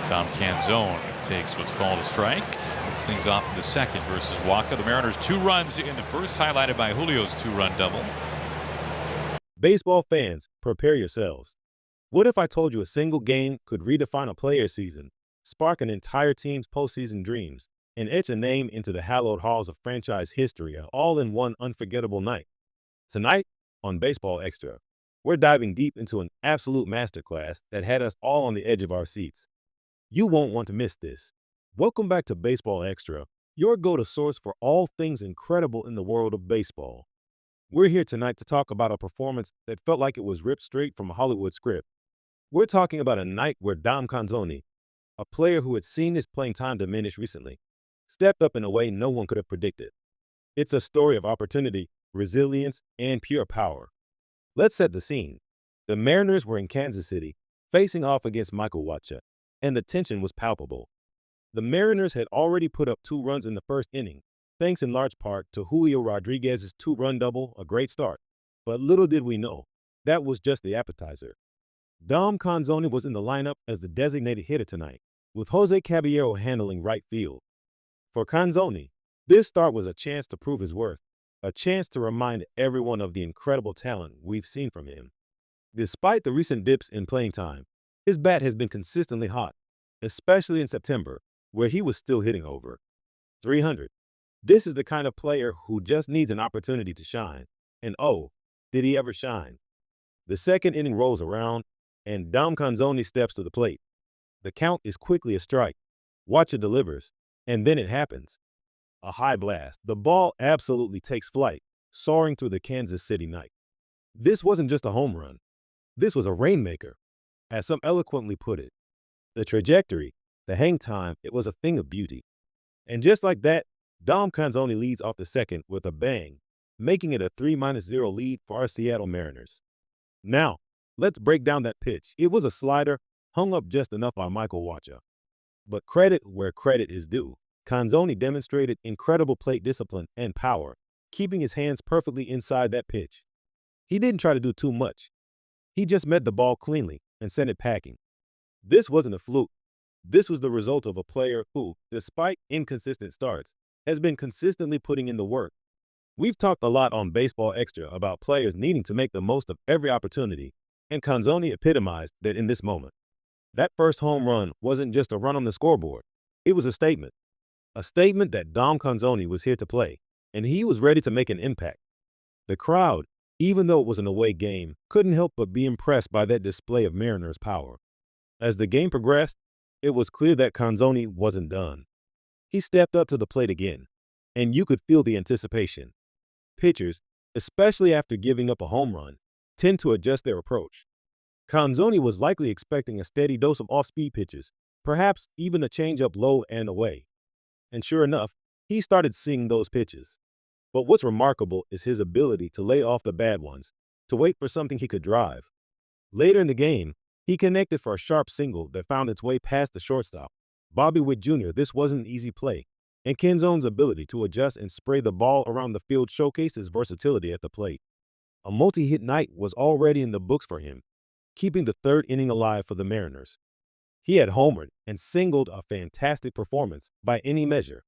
Dom Canzone takes what's called a strike. Leads things off in the second versus Waka. The Mariners 2 runs in the first, highlighted by Julio's 2-run double. Baseball fans, prepare yourselves. What if I told you a single game could redefine a player's season, spark an entire team's postseason dreams, and etch a name into the hallowed halls of franchise history, all in one unforgettable night? Tonight, on Baseball Extra, we're diving deep into an absolute masterclass that had us all on the edge of our seats. You won't want to miss this. Welcome back to Baseball Extra, your go-to source for all things incredible in the world of baseball. We're here tonight to talk about a performance that felt like it was ripped straight from a Hollywood script. We're talking about a night where Dom Canzone, a player who had seen his playing time diminish recently, stepped up in a way no one could have predicted. It's a story of opportunity, resilience, and pure power. Let's set the scene. The Mariners were in Kansas City, facing off against Michael Wacha, and the tension was palpable. The Mariners had already put up 2 runs in the first inning, thanks in large part to Julio Rodriguez's 2-run double, a great start. But little did we know, that was just the appetizer. Dom Canzone was in the lineup as the designated hitter tonight, with Jose Caballero handling right field. For Canzone, this start was a chance to prove his worth, a chance to remind everyone of the incredible talent we've seen from him. Despite the recent dips in playing time, his bat has been consistently hot, especially in September, where he was still hitting over 300. This is the kind of player who just needs an opportunity to shine. And oh, did he ever shine? The second inning rolls around, and Dom Canzone steps to the plate. The count is quickly a strike. Wacha delivers, and then it happens. A high blast. The ball absolutely takes flight, soaring through the Kansas City night. This wasn't just a home run. This was a rainmaker, as some eloquently put it. The trajectory, the hang time, it was a thing of beauty. And just like that, Dom Canzone leads off the second with a bang, making it a 3-0 lead for our Seattle Mariners. Now, let's break down that pitch. It was a slider, hung up just enough by Michael Wacha. But credit where credit is due. Canzone demonstrated incredible plate discipline and power, keeping his hands perfectly inside that pitch. He didn't try to do too much. He just met the ball cleanly and sent it packing. This wasn't a fluke. This was the result of a player who, despite inconsistent starts, has been consistently putting in the work. We've talked a lot on Baseball Extra about players needing to make the most of every opportunity, and Canzone epitomized that in this moment. That first home run wasn't just a run on the scoreboard. It was a statement. A statement that Dom Canzone was here to play, and he was ready to make an impact. The crowd, even though it was an away game, couldn't help but be impressed by that display of Mariners' power. As the game progressed, it was clear that Canzone wasn't done. He stepped up to the plate again, and you could feel the anticipation. Pitchers, especially after giving up a home run, tend to adjust their approach. Canzone was likely expecting a steady dose of off-speed pitches, perhaps even a changeup low and away. And sure enough, he started seeing those pitches. But what's remarkable is his ability to lay off the bad ones, to wait for something he could drive. Later in the game, he connected for a sharp single that found its way past the shortstop, Bobby Witt Jr. This wasn't an easy play, and Canzone's ability to adjust and spray the ball around the field showcased his versatility at the plate. A multi-hit night was already in the books for him, keeping the third inning alive for the Mariners. He had homered and singled, a fantastic performance by any measure.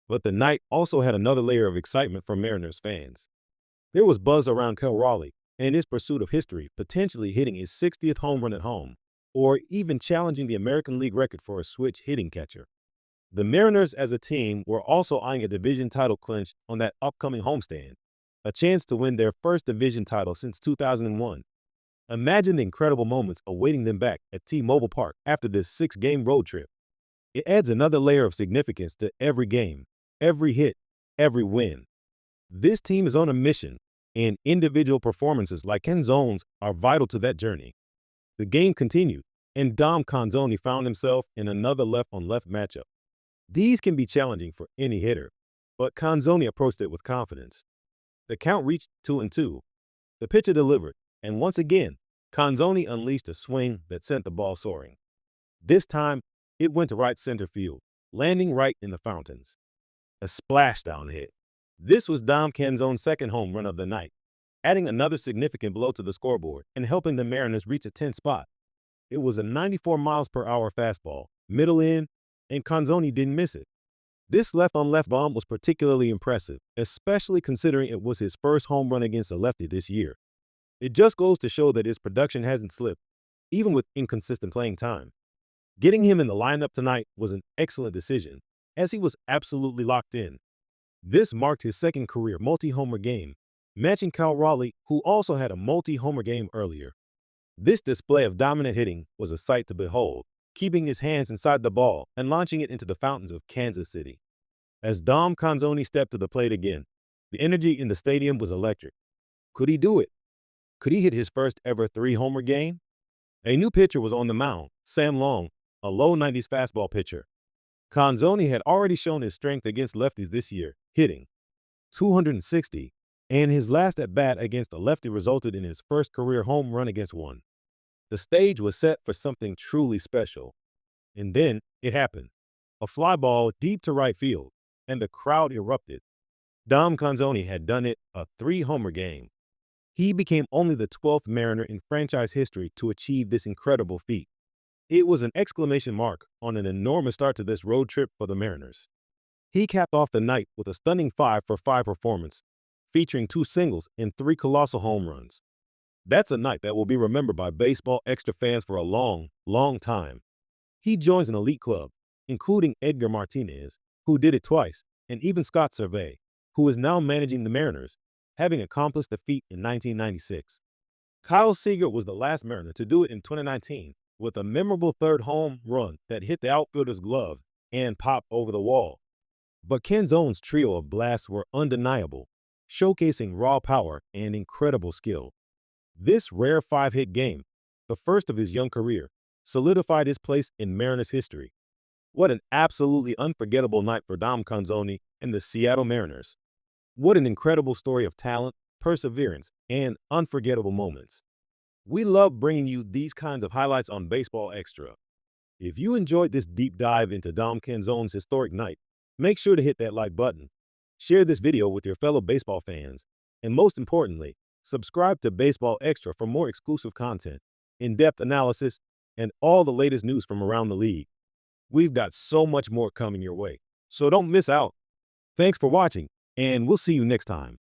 But the night also had another layer of excitement for Mariners fans. There was buzz around Cal Raleigh and his pursuit of history, potentially hitting his 60th home run at home, or even challenging the American League record for a switch hitting catcher. The Mariners as a team were also eyeing a division title clinch on that upcoming homestand, a chance to win their first division title since 2001. Imagine the incredible moments awaiting them back at T-Mobile Park after this 6-game road trip. It adds another layer of significance to every game, every hit, every win. This team is on a mission, and individual performances like Canzone's are vital to that journey. The game continued, and Dom Canzone found himself in another left-on-left matchup. These can be challenging for any hitter, but Canzone approached it with confidence. The count reached 2-2. The pitcher delivered, and once again, Canzone unleashed a swing that sent the ball soaring. This time, it went to right center field, landing right in the fountains. A splashdown hit. This was Dom Canzone's second home run of the night, adding another significant blow to the scoreboard and helping the Mariners reach a 10th spot. It was a 94 miles per hour fastball, middle in, and Canzone didn't miss it. This left-on-left bomb was particularly impressive, especially considering it was his first home run against a lefty this year. It just goes to show that his production hasn't slipped, even with inconsistent playing time. Getting him in the lineup tonight was an excellent decision, as he was absolutely locked in. This marked his second career multi-homer game, matching Cal Raleigh, who also had a multi-homer game earlier. This display of dominant hitting was a sight to behold, keeping his hands inside the ball and launching it into the fountains of Kansas City. As Dom Canzone stepped to the plate again, the energy in the stadium was electric. Could he do it? Could he hit his first ever three-homer game? A new pitcher was on the mound, Sam Long, a low 90s fastball pitcher. Canzone had already shown his strength against lefties this year, hitting .260, and his last at-bat against a lefty resulted in his first career home run against one. The stage was set for something truly special. And then it happened. A fly ball deep to right field, and the crowd erupted. Dom Canzone had done it, a three-homer game. He became only the 12th Mariner in franchise history to achieve this incredible feat. It was an exclamation mark on an enormous start to this road trip for the Mariners. He capped off the night with a stunning 5-for-5 performance, featuring 2 singles and 3 colossal home runs. That's a night that will be remembered by Baseball Extra fans for a long, long time. He joins an elite club, including Edgar Martinez, who did it twice, and even Scott Servais, who is now managing the Mariners, having accomplished the feat in 1996. Kyle Seager was the last Mariner to do it in 2019 with a memorable third home run that hit the outfielder's glove and popped over the wall. But Canzone's trio of blasts were undeniable, showcasing raw power and incredible skill. This rare 5-hit game, the first of his young career, solidified his place in Mariners history. What an absolutely unforgettable night for Dom Canzone and the Seattle Mariners. What an incredible story of talent, perseverance, and unforgettable moments. We love bringing you these kinds of highlights on Baseball Extra. If you enjoyed this deep dive into Dom Canzone's historic night, make sure to hit that like button, share this video with your fellow baseball fans, and most importantly, subscribe to Baseball Extra for more exclusive content, in-depth analysis, and all the latest news from around the league. We've got so much more coming your way, so don't miss out. Thanks for watching, and we'll see you next time.